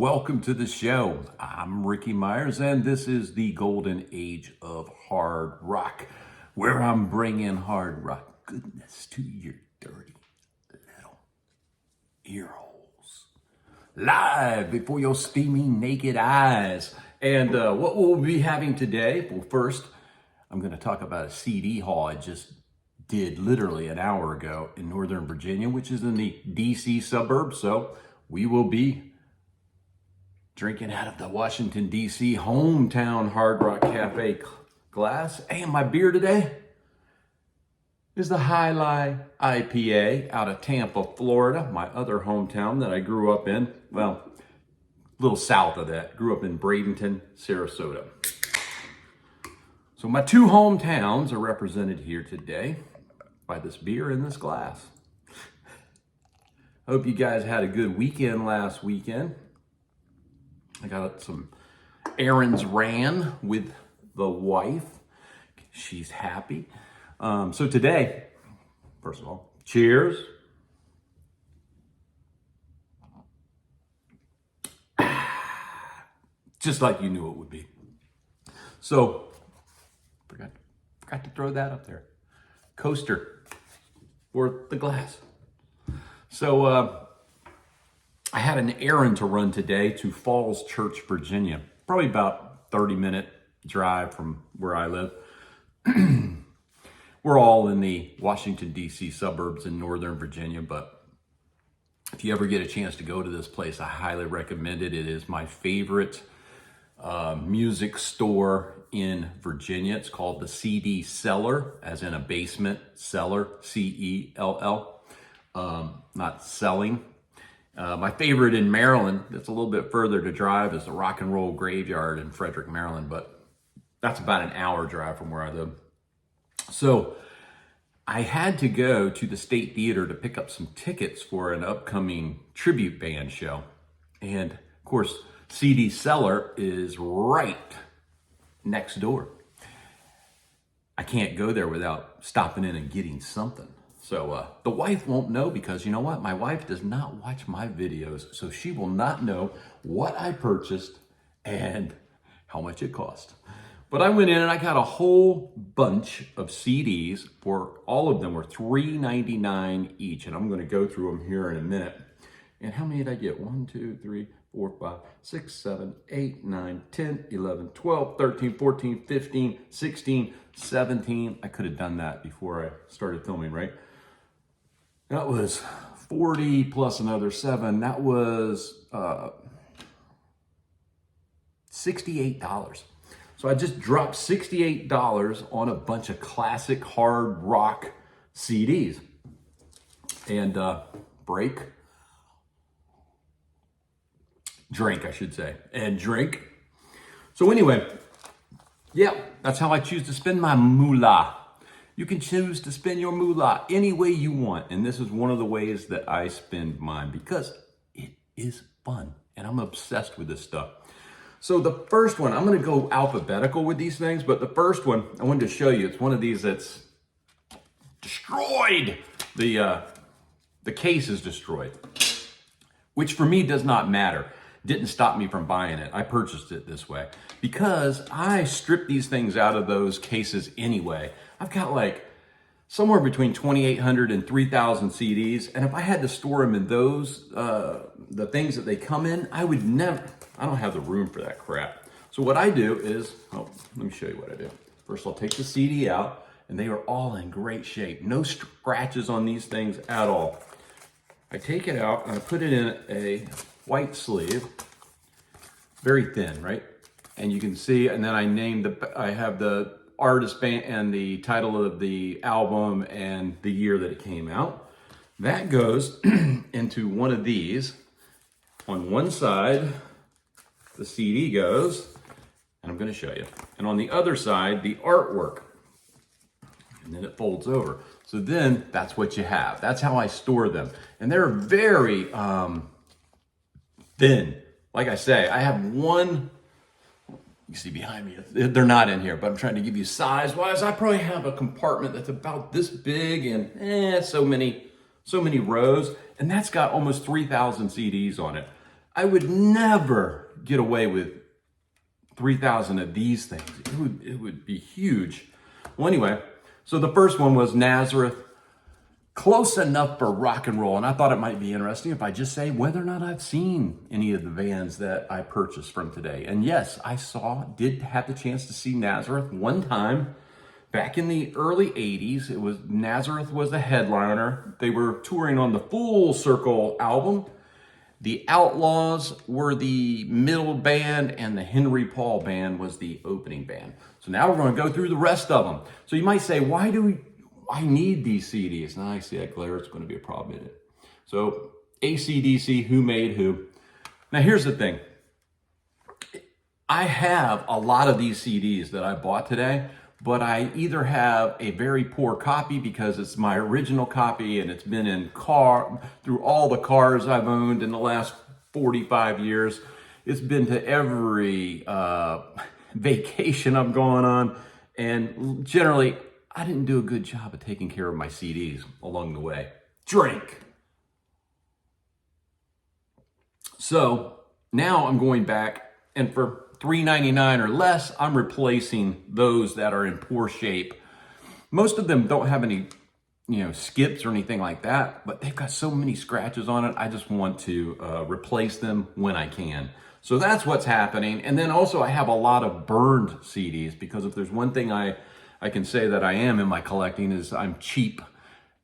welcome to the show. I'm Ricky Myers, and this is the golden age of hard rock, where I'm bringing hard rock goodness to your dirty little ear holes, live before your steamy naked eyes. And what we'll be having today, well, first, I'm going to talk about a CD haul I just did literally an hour ago in Northern Virginia, which is in the DC suburbs. So we will be drinking out of the Washington, D.C. hometown Hard Rock Cafe glass. And my beer today is the High Life IPA out of Tampa, Florida, my other hometown that I grew up in. Well, a little south of that. Grew up in Bradenton, Sarasota. So my two hometowns are represented here today by this beer in this glass. Hope you guys had a good weekend last weekend. I got some errands ran with the wife. She's happy. So today, first of all, cheers. Just like you knew it would be. So, forgot to throw that up there. Coaster for the glass. So, I had an errand to run today to Falls Church, Virginia. Probably about 30-minute drive from where I live. We're all in the Washington, D.C. suburbs in Northern Virginia, but if you ever get a chance to go to this place, I highly recommend it. It is my favorite music store in Virginia. It's called the CD Cellar, as in a basement, cellar, C-E-L-L, not selling. My favorite in Maryland, that's a little bit further to drive, is the Rock and Roll Graveyard in Frederick, Maryland, but that's about an hour drive from where I live. So I had to go to the State Theater to pick up some tickets for an upcoming tribute band show. And of course, CD Cellar is right next door. I can't go there without stopping in and getting something. So the wife won't know, because you know what? My wife does not watch my videos, so she will not know what I purchased and how much it cost. But I went in and I got a whole bunch of CDs. For all of them were $3.99 each, and I'm going to go through them here in a minute. And how many did I get? 1, 2, 3, 4, 5, 6, 7, 8, 9, 10, 11, 12, 13, 14, 15, 16, 17. I could have done that before I started filming, right? That was 40 plus another 7. That was $68. So I just dropped $68 on a bunch of classic hard rock CDs. And drink, I should say. And drink. So anyway, yeah, that's how I choose to spend my moolah. You can choose to spend your moolah any way you want. And this is one of the ways that I spend mine, because it is fun. And I'm obsessed with this stuff. So the first one, I'm going to go alphabetical with these things. But the first one I wanted to show you, it's one of these that's destroyed. The case is destroyed, which for me does not matter. Didn't stop me from buying it. I purchased it this way because I strip these things out of those cases anyway. I've got like somewhere between 2,800 and 3,000 CDs. And if I had to store them in those, the things that they come in, I don't have the room for that crap. So what I do is, let me show you what I do. First, I'll take the CD out, and they are all in great shape. No scratches on these things at all. I take it out and I put it in a white sleeve, very thin, right? And you can see, and then I have the artist band and the title of the album and the year that it came out. That goes into one of these. On one side, the CD goes, and I'm going to show you. And on the other side, the artwork. And then it folds over. So then that's what you have. That's how I store them. And they're very thin. Like I say, I have one. You see behind me, they're not in here, but I'm trying to give you size-wise. I probably have a compartment that's about this big and so many rows, and that's got almost 3,000 CDs on it. I would never get away with 3,000 of these things. It would be huge. Well, anyway, so the first one was Nazareth. Close enough for rock and roll. And I thought it might be interesting if I just say whether or not I've seen any of the bands that I purchased from today. And yes, did have the chance to see Nazareth one time back in the early 80s. Nazareth was the headliner. They were touring on the Full Circle album. The Outlaws were the middle band, and the Henry Paul Band was the opening band. So now we're going to go through the rest of them. So you might say, why do I need these CDs? And I see that glare, it's going to be a problem in it. So AC/DC, who made who? Now here's the thing. I have a lot of these CDs that I bought today, but I either have a very poor copy because it's my original copy and it's been through all the cars I've owned in the last 45 years. It's been to every vacation I've gone on, and generally I didn't do a good job of taking care of my CDs along the way. Drink. So now I'm going back, and for $3.99 or less, I'm replacing those that are in poor shape. Most of them don't have any, skips or anything like that, but they've got so many scratches on it. I just want to replace them when I can. So that's what's happening. And then also I have a lot of burned CDs, because if there's one thing I can say that I am in my collecting is I'm cheap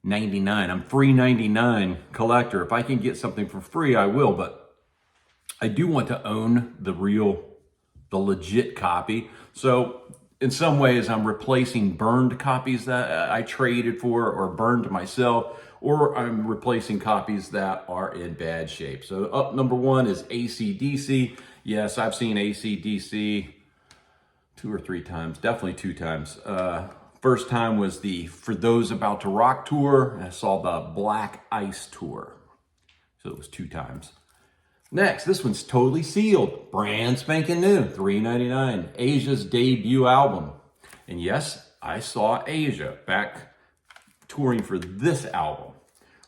99. I'm free 99 collector. If I can get something for free, I will, but I do want to own the legit copy. So in some ways I'm replacing burned copies that I traded for or burned myself, or I'm replacing copies that are in bad shape. So up number one is AC/DC. Yes, I've seen AC/DC 2 or 3 times, definitely 2 times. First time was the For Those About to Rock tour, and I saw the Black Ice tour. So it was 2 times. Next, this one's totally sealed, brand spanking new, $3.99, Asia's debut album. And yes, I saw Asia back touring for this album,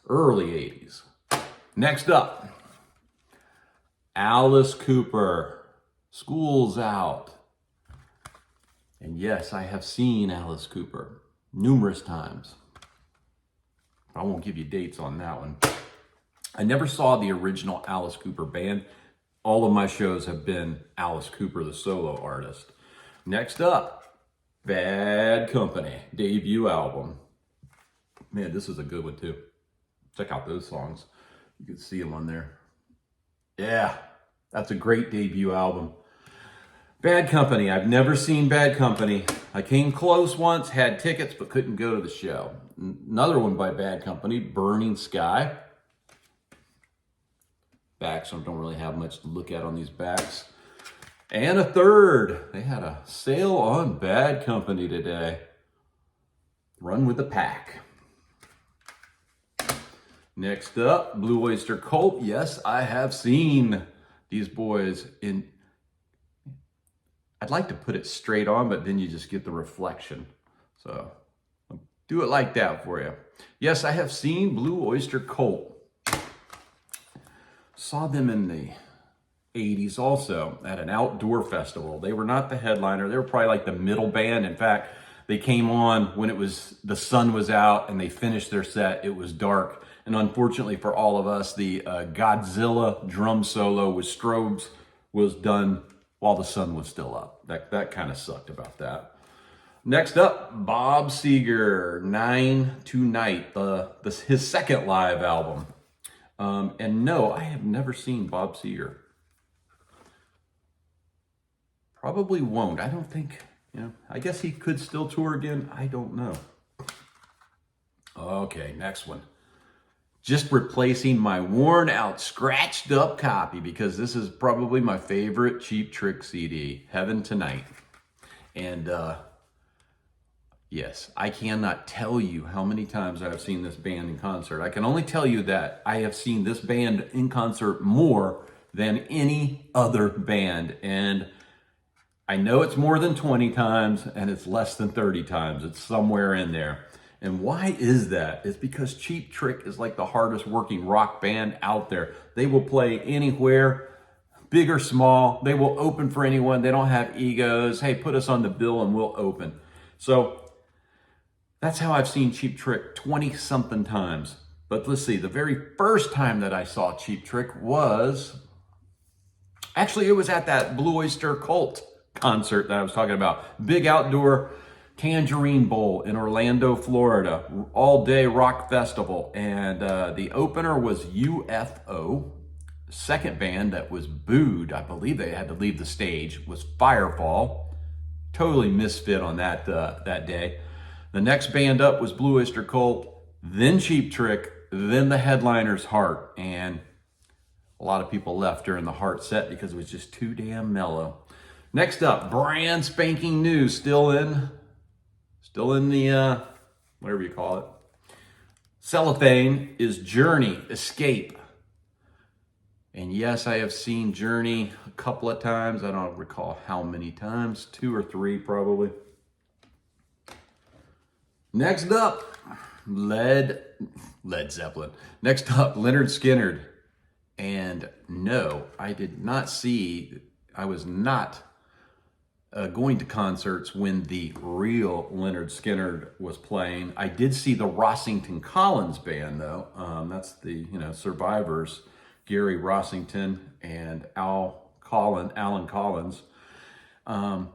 early 80s. Next up, Alice Cooper, School's Out. And yes, I have seen Alice Cooper numerous times. I won't give you dates on that one. I never saw the original Alice Cooper band. All of my shows have been Alice Cooper, the solo artist. Next up, Bad Company, debut album. Man, this is a good one too. Check out those songs. You can see them on there. Yeah, that's a great debut album. Bad Company, I've never seen Bad Company. I came close once, had tickets, but couldn't go to the show. Another one by Bad Company, Burning Sky. Backs, I don't really have much to look at on these backs. And a third, they had a sale on Bad Company today. Run with the Pack. Next up, Blue Oyster Cult. Yes, I have seen these boys in... I'd like to put it straight on, but then you just get the reflection. So I'll do it like that for you. Yes, I have seen Blue Oyster Cult. Saw them in the 80s also at an outdoor festival. They were not the headliner. They were probably like the middle band. In fact, they came on when the sun was out, and they finished their set. It was dark. And unfortunately for all of us, the Godzilla drum solo with strobes was done while the sun was still up. That kind of sucked about that. Next up, Bob Seger, 9 to Night, his second live album. And no, I have never seen Bob Seger. Probably won't. I don't think, I guess he could still tour again. I don't know. Okay, next one. Just replacing my worn out, scratched up copy, because this is probably my favorite Cheap Trick CD, Heaven Tonight. And yes, I cannot tell you how many times I've seen this band in concert. I can only tell you that I have seen this band in concert more than any other band. And I know it's more than 20 times, and it's less than 30 times. It's somewhere in there. And why is that? It's because Cheap Trick is like the hardest working rock band out there. They will play anywhere, big or small. They will open for anyone. They don't have egos. Hey, put us on the bill and we'll open. So that's how I've seen Cheap Trick 20-something times. But let's see, the very first time that I saw Cheap Trick was, actually it was at that Blue Oyster Cult concert that I was talking about. Big outdoor Tangerine Bowl in Orlando, Florida. All day rock festival. And the opener was UFO. Second band that was booed, I believe they had to leave the stage, was Firefall. Totally misfit on that day. The next band up was Blue Oyster Cult, then Cheap Trick, then the headliner's Heart. And a lot of people left during the Heart set because it was just too damn mellow. Next up, brand spanking new, still in the, whatever you call it, cellophane, is Journey, Escape. And yes, I have seen Journey a couple of times. I don't recall how many times, 2 or 3 probably. Next up, Led Zeppelin. Next up, Lynyrd Skynyrd. And no, I was not going to concerts when the real Lynyrd Skynyrd was playing. I did see the Rossington Collins band though. That's the, Survivors, Gary Rossington and Alan Collins. I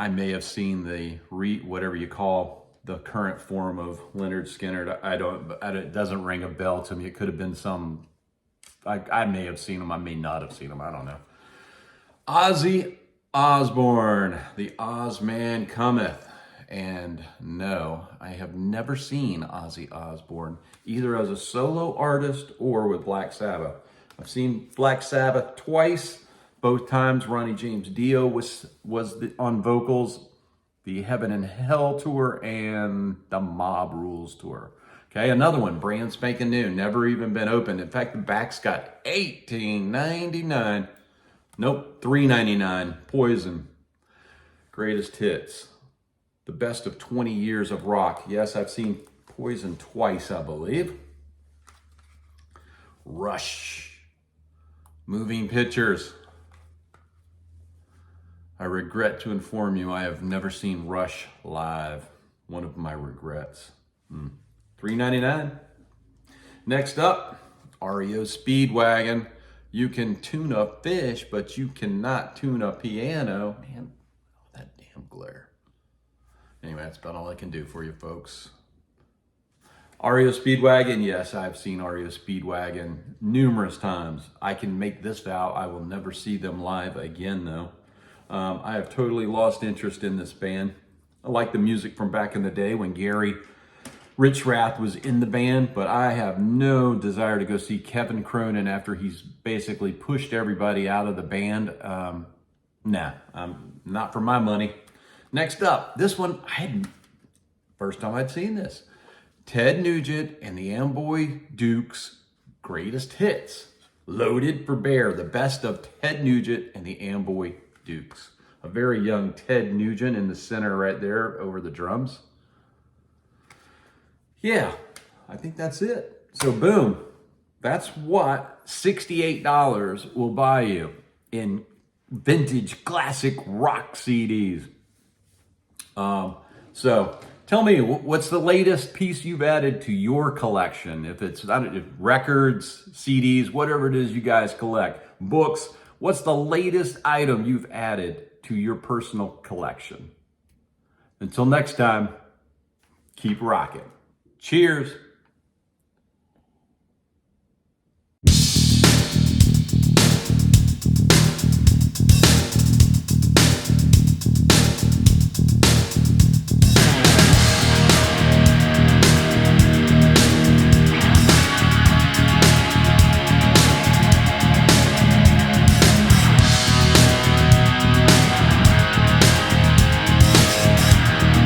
may have seen the whatever you call the current form of Lynyrd Skynyrd. It doesn't ring a bell to me. It could have been I may have seen him. I may not have seen him. I don't know. Ozzy Osbourne, the Oz Man cometh. And no, I have never seen Ozzy Osbourne, either as a solo artist or with Black Sabbath. I've seen Black Sabbath twice. Both times Ronnie James Dio was on vocals. The Heaven and Hell tour and the Mob Rules tour. Okay, another one, brand spanking new, never even been opened. In fact, the back's got $18.99. Nope, $3.99. Poison. Greatest hits. The best of 20 years of rock. Yes, I've seen Poison twice, I believe. Rush. Moving Pictures. I regret to inform you, I have never seen Rush live. One of my regrets. $3.99. Next up, REO Speedwagon. You can tune a fish, but you cannot tune a piano. Man, that damn glare. Anyway, that's about all I can do for you folks. REO Speedwagon, yes, I've seen REO Speedwagon numerous times. I can make this vow, I will never see them live again though. I have totally lost interest in this band. I like the music from back in the day when Gary Richrath was in the band, but I have no desire to go see Kevin Cronin after he's basically pushed everybody out of the band. Nah, not for my money. Next up, this one, first time I'd seen this. Ted Nugent and the Amboy Dukes Greatest Hits. Loaded for Bear, the best of Ted Nugent and the Amboy Dukes. A very young Ted Nugent in the center right there over the drums. Yeah, I think that's it. So boom, that's what $68 will buy you in vintage classic rock CDs. So tell me, what's the latest piece you've added to your collection? If it's records, CDs, whatever it is you guys collect, books, what's the latest item you've added to your personal collection? Until next time, keep rocking. Cheers.